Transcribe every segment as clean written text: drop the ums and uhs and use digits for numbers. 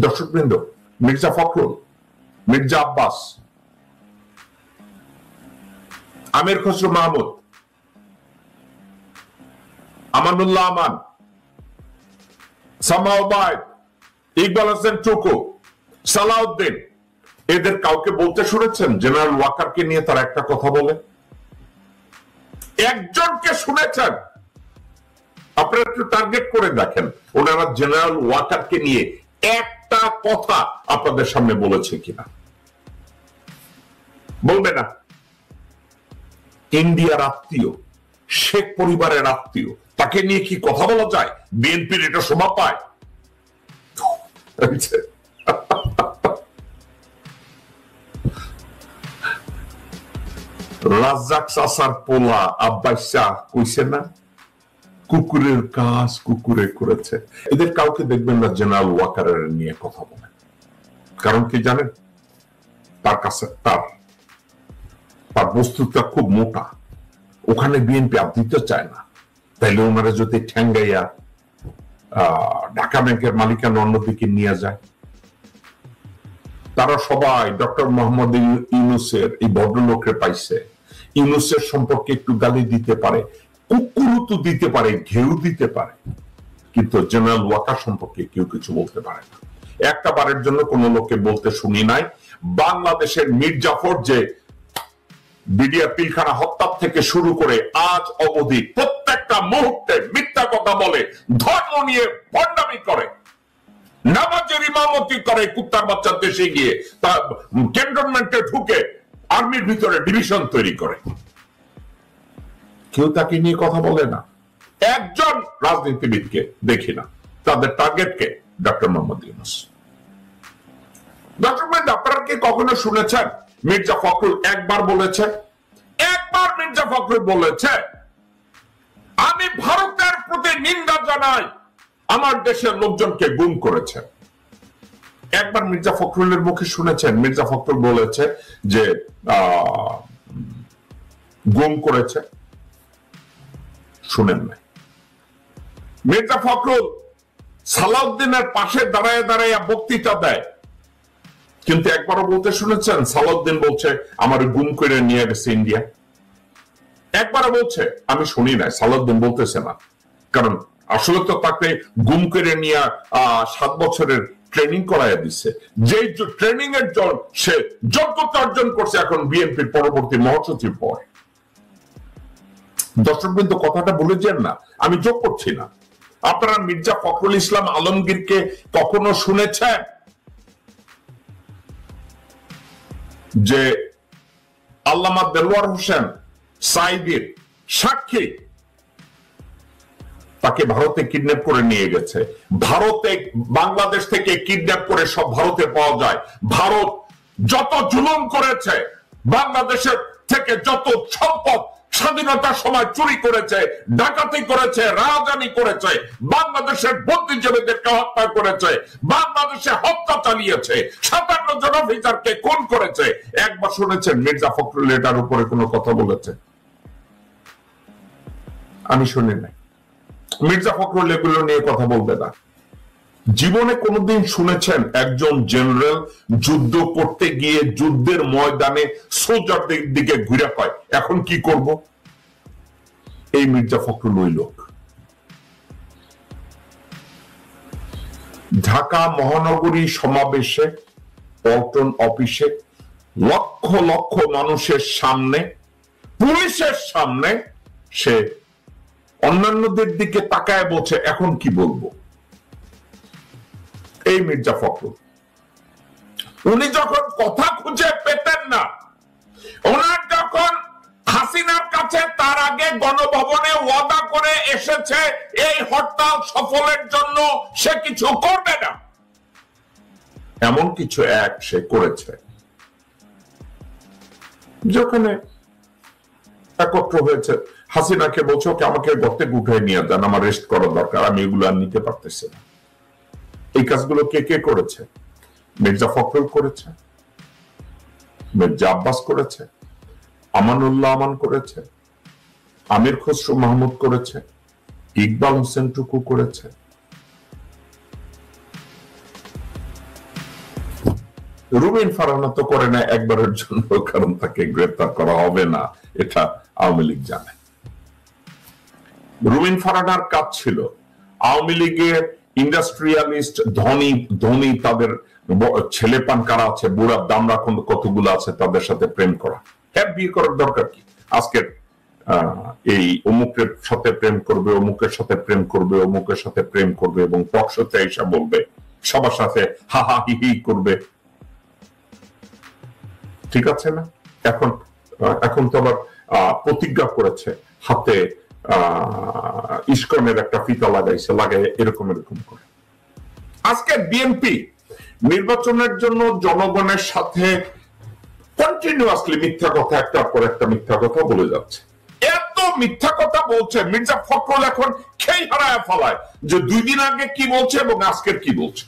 দর্শকবৃন্দ, মির্জা ফখরুল, মির্জা আব্বাস, আমির খসরু মাহমুদ, আমানুল্লাহ আমান, সামাও বাইদ, ইকবাল হোসেন টুকু, সালাউদ্দিন, এদের কাউকে বলতে শুনেছেন জেনারেল ওয়াকারকে নিয়ে তারা একটা কথা বলে? একজনকে শুনেছেন? আপনারা একটু টার্গেট করে দেখেন, ওনারা জেনারেল ওয়াকারকে নিয়ে একটা কথা আপনাদের সামনে বলেছে কিনা? বলবে না। ইন্ডিয়ার আত্মীয়, শেখ পরিবারের আত্মীয়, তাকে নিয়ে কি কথা বলা যায়? বিএনপির এটা শোভা পায়? রাজ্জাক চাচার পোলা আব্বাস শাহ কইছে না, কুকুরের কাজ কুকুরে করেছে। এদের কাউকে দেখবেন না জেনারেল ওয়াকারের নিয়ে কথা বলে। কারণ কি জানেন? তার কাছে তার বস্তুটা খুব মোটা, ওখানে বিএনপি আর দিতে চায় না। তাইলে ওনারা যদি ঠ্যাঙ্গাইয়া ঢাকা ব্যাংকের মালিকানা অন্যদিকে নিয়ে যায়, তারা সবাই ডক্টর মোহাম্মদ ইউনূসের এই ভদ্রলোককে পাইছে। ইউনূসের সম্পর্কে একটু গালি দিতে পারে, কুকুরও তো দিতে পারে, ঘেউ দিতে পারে, কিন্তু জেনারেল ওয়াকার সম্পর্কে কেউ কিছু বলতে পারে না। একটা বারের জন্য কোন লোককে বলতে শুনি নাই বাংলাদেশের মীর জাফর যে বিডিআর পিলখানা হত্যা থেকে শুরু করে আজ অবধি প্রত্যেকটা মুহূর্তে মিথ্যা কথা বলে, ধর্ম নিয়ে ভণ্ডামি করে, নামাজের ইমামতি করে, কুত্তার বাচ্চার দেশে গিয়ে ক্যান্টনমেন্টে ঢুকে আর্মির ভিতরে ডিভিশন তৈরি করে। কেউ তাকে নিয়ে কথা বলে না। একজন রাজনীতিবিদকে দেখি না। তাদের টার্গেটকে ডক্টর মোহাম্মদ ইউনূস। ডক্টর মোহাম্মদ, আপনারা কি কখনো শুনেছেন মির্জা ফখরুল একবার বলেছে? একবার মির্জা ফখরুল বলেছে আমি ভারতের প্রতি নিন্দা জানাই, আমার দেশের লোকজনকে গুম করেছে? একবার মির্জা ফখরুলের মুখে শুনেছেন মির্জা ফখরুল বলেছে যে গুম করেছে? শুনেন নাই। মির্জা ফখরুল সালাউদ্দিনের পাশে দাঁড়ায় দাঁড়াইয়া বক্তৃতা দেয়, কিন্তু একবারও বলতে শুনেছেন সালাউদ্দিন বলছে আমার গুম করে নিয়ে গেছে ইন্ডিয়া? একবারও বলছে? আমি শুনি নাই। সালাউদ্দিন বলতেছে না, কারণ আসলে তো তাকে গুম করে নিয়ে 7 বছরের ট্রেনিং করাইয়া দিচ্ছে। যে ট্রেনিং এর জন্য সে যোগ্যতা অর্জন করছে এখন বিএনপির পরবর্তী মহাসচিব হয়। দর্শকবৃন্দ, কথাটা ভুলে যান না, আমি যোগ করছি না। আপনারা মির্জা ফখরুল ইসলাম আলমগীরকে কখনো শুনেছেন যে আল্লামা দেলোয়ার হোসেন সাইদির সাক্ষী তাকে ভারতে কিডন্যাপ করে নিয়ে গেছে? ভারতে বাংলাদেশ থেকে কিডন্যাপ করে সব ভারতে পাওয়া যায়। ভারত যত জুলুম করেছে, বাংলাদেশের থেকে যত সম্পদ স্বাধীনতার সময় চুরি করেছে, ডাকাতি করেছে, রাজধানী করেছে, বাংলাদেশের বুদ্ধিজীবীদেরকে হত্যা করেছে, বাংলাদেশে হত্যা চালিয়েছে, 57 জন অফিসারকে খুন করেছে। একবার শুনেছেন মির্জা ফখরুল এটার উপরে কোনো কথা বলেছে? আমি শুনি নাই। মির্জা ফখরুল এগুলো নিয়ে কথা বলবে না। জীবনে কোনোদিন শুনেছেন একজন জেনারেল যুদ্ধ করতে গিয়ে যুদ্ধের ময়দানে সোলজারদের দিকে ঘুরে কয় এখন কি করব? এই মির্জা ফখরুল ওই লোক। ঢাকা মহানগরী সমাবেশে, পল্টন অফিসে লক্ষ লক্ষ মানুষের সামনে, পুলিশের সামনে সে অন্যান্যদের দিকে তাকায় বলছে এখন কি বলবো। এই মির্জা ফখরুল, উনি যখন কথা খুঁজে পেতেন না, ওনার যখন হাসিনার কাছে তার আগে গণভবনে ওয়াদা করে এসেছে এই হরতাল সফলের জন্য সে কিছু করবে না, এমন কিছু এক সে করেছে। যেখানে একত্র হয়েছে, হাসিনাকে বলছে ওকে আমাকে গর্তে উঠায় নিয়ে যান, আমার রেস্ট করা দরকার, আমি এগুলো আর নিতে পারতেছি না। এই কাজগুলো কে কে করেছে? মির্জা ফখরুল করেছে, মির্জা আব্বাস করেছে, আমানুল্লাহ আমান করেছে, আমির খসরু মাহমুদ করেছে, ইকবাল হোসেন টুকু করেছে। রুমিন ফারহানা তো করে না একবারের জন্য, কারণ তাকে গ্রেফতার করা হবে না, এটা আওয়ামী লীগ জানে। রুমিন ফারহানার কাজ ছিল আওয়ামী লীগের ইন্ডাস্ট্রিয়ালিস্ট ধনী ধনী তাদের ছেলে পান কারা আছে, বুড়া দামরা কতগুলো আছে, তাদের সাথে প্রেম করা। হ্যাঁ, বিয়ে করার দরকার কি? আজকের এই অমুকের সাথে প্রেম করবে, অমুকের সাথে প্রেম করবে, অমুকের সাথে প্রেম করবে এবং পক্ষতে এসে বলবে, সবার সাথে হা হা হি হি করবে। ঠিক আছে না? এখন তো আবার প্রতিজ্ঞা করেছে, হাতে ইস্কনের একটা ফিতা লাগাইছে, লাগাই এরকম করে। আজকে বিএনপি নির্বাচনের জন্য জনগণের সাথে কন্টিনিউয়াসলি মিথ্যা কথা, একটার পর একটা মিথ্যা কথা বলে যাচ্ছে। এত মিথ্যা কথা বলছে, মির্জা ফখরুল এখন খেই হারায় ফেলায় যে 2 দিন আগে কি বলছে এবং আজকের কি বলছে।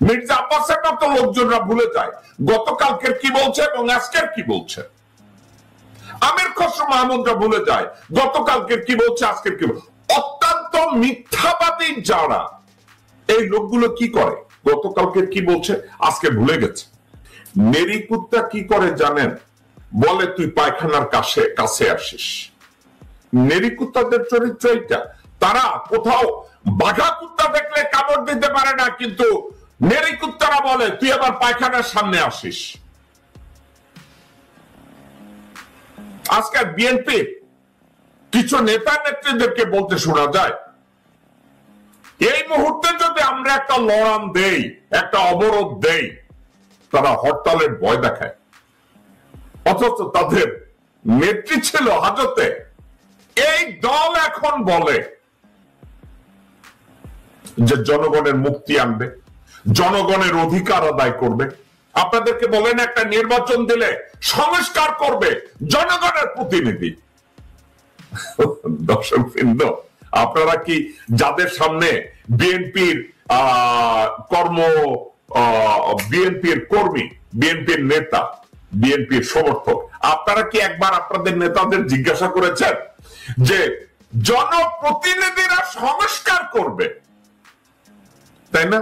মির্জা আব্বাসের মতো লোকজনরা ভুলে যায় গতকালকের কি বলছে এবং আজকের কি বলছে। আমির খসরু মাহমুদরা ভুলে যায় গতকালকের কি বলছে, আজকের কি বলছে। অত্যন্ত মিথ্যাবাদী যারা, এই লোকগুলো কি করে, গতকালকের কি বলছে আজকে ভুলে গেছে। নেরি কুত্তা কি করে জানেন? বলে তুই পায়খানার কাছে আসিস। নেরি কুত্তাদের চরিত্র এইটা, তারা কোথাও বাঘা কুত্তা দেখলে কামড় দিতে পারে না, কিন্তু নেরি কুত্তারা বলে তুই আবার পায়খানার সামনে আসিস। আজকে বিএনপি কিছু নেতা নেত্রীদেরকে বলতে শোনা যায়, এই মুহূর্তে যদি আমরা একটা লড়াম দেই, একটা অবরোধ দেই, তারা হরতালের ভয় দেখায়। অথচ তাদের নেত্রী ছিল হাজতে। এই দল এখন বলে যে জনগণের মুক্তি আনবে, জনগণের অধিকার আদায় করবে। আপনাদেরকে বলেন একটা নির্বাচন দিলে সংস্কার করবে জনগণের প্রতিনিধি। দর্শকবৃন্দ, আপনারা কি যাদের সামনে বিএনপির বিএনপির কর্মী, বিএনপির নেতা, বিএনপির সমর্থক, আপনারা কি একবার আপনাদের নেতাদের জিজ্ঞাসা করেছেন যে জনপ্রতিনিধিরা সংস্কার করবে? তাই না?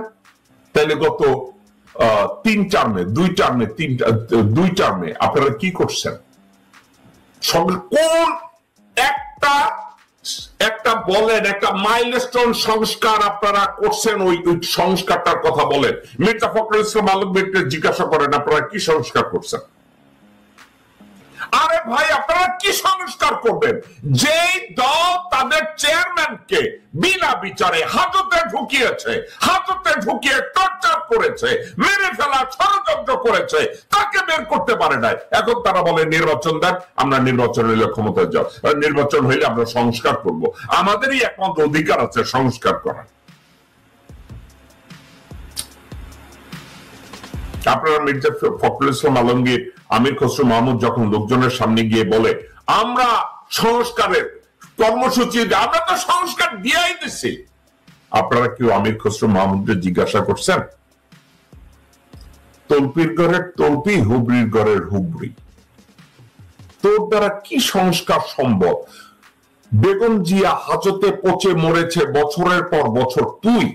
তাইলে গত 2 টার্মে আপনারা কি করছেন? কোন একটা বলেন, একটা মাইলস্টোন সংস্কার আপনারা করছেন, ওই সংস্কারটার কথা বলেন। মির্জা ফখরুল ইসলাম আলমগীরকে জিজ্ঞাসা করেন আপনারা কি সংস্কার করছেন। আরে ভাই, আপনারা কি সংস্কার করবেন? যেই দল তাদের চেয়ারম্যানকে বিনা বিচারে হাজতে ঢুকিয়ে টর্চার করেছে, মেরে ফেলা ষড়যন্ত্র করেছে, তাকে বের করতে পারে নাই। এখন তারা বলে নির্বাচন দেন, আমরা নির্বাচন হইলে ক্ষমতায় যাও, নির্বাচন হইলে আমরা সংস্কার করব। আমাদেরই একমাত্র অধিকার আছে সংস্কার করার। আপনারা মির্জা ফখরুল ইসলাম আলমগীর, আমির খসরু মাহমুদ যখন লোকজনের সামনে গিয়ে বলে আমরা সংস্কারের কর্মসূচি, আমরা তো সংস্কার দিয়েই দিচ্ছি, আপনারা কেউ আমির খসরু মাহমুদকে জিজ্ঞাসা করছেন? তল্পির ঘরের তল্পি, হুবরির ঘরের হুবরি, তোর দ্বারা কি সংস্কার সম্ভব? বেগম জিয়া হাজতে পচে মরেছে বছরের পর বছর, তুই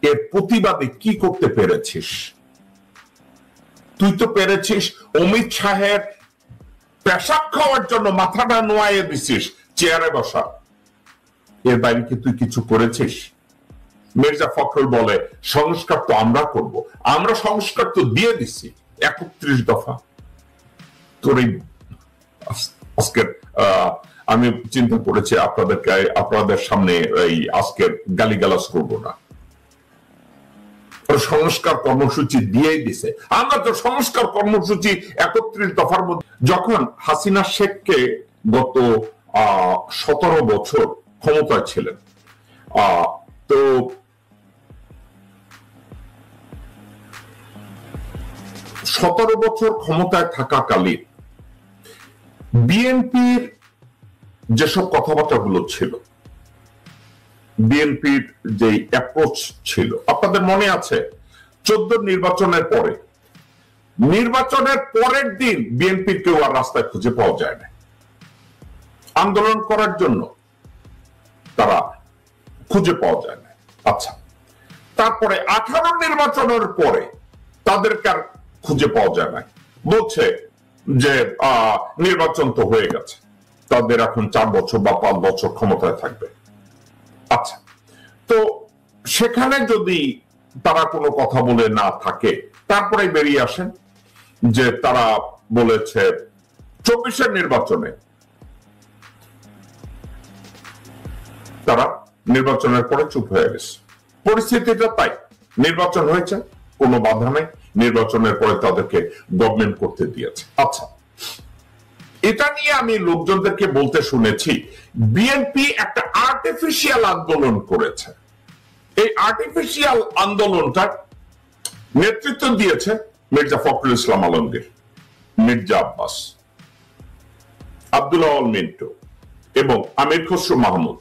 এর প্রতিবাদে কি করতে পেরেছিস? তুই তো পেরেছিস অমিত শাহের পেশাব খাওয়ার জন্য মাথাটা নোয়াইয়ে দিছিস চেয়ারে বসা। এর বাইরে কি তুই কিছু করেছিস? মির্জা ফখরুল বলে সংস্কার তো আমরা করব, আমরা সংস্কার তো দিয়ে দিচ্ছি 31 দফা। তোর এই আজকের আমি চিন্তা করেছি আপনাদের সামনে এই আজকের গালিগালাজ করব না। সংস্কার কর্মসূচি দিয়েই দিছে। আমরা তো সংস্কার কর্মসূচি 31 দফার মধ্যে, যখন হাসিনা শেখকে গত 17 বছর ক্ষমতায় ছিলেন, তো 17 বছর ক্ষমতায় থাকাকালীন বিএনপির যেসব কথাবার্তাগুলো ছিল, বিএনপির যে অ্যাপ্রোচ ছিল, আপনাদের মনে আছে 14 নির্বাচনের পরের দিন বিএনপির কেউ আর রাস্তায় খুঁজে পাওয়া যায় না। আন্দোলন করার জন্য তারা খুঁজে পাওয়া যায় না। আচ্ছা, তারপরে 18 নির্বাচনের পরে তাদেরকে আর খুঁজে পাওয়া যায় না। বলছে যে নির্বাচন তো হয়ে গেছে, তাদের এখন 4 বছর বা 5 বছর ক্ষমতায় থাকবে। আচ্ছা, তো সেখানে যদি তারা কোনো কথা বলে না থাকে, তারপরে বেরিয়ে আসেন যে তারা বলেছে 24-এর নির্বাচনে তারা নির্বাচনের পরে চুপ হয়ে গেছে। পরিস্থিতিটা তাই, নির্বাচন হয়েছে, কোনো বাধা নেই, নির্বাচনের পরে তাদেরকে গভর্নমেন্ট করতে দিয়েছে। আচ্ছা, এটা নিয়ে আমি লোকজনদেরকে বলতে শুনেছি বিএনপি একটা আর্টিফিশিয়াল আন্দোলন করেছে। এই আর্টিফিশিয়াল আন্দোলনটার নেতৃত্ব দিয়েছে মির্জা ফখরুল ইসলাম আলমগীর, মির্জা আব্বাস, আব্দুল আওয়াল মিন্টু এবং আমির খসরু মাহমুদ।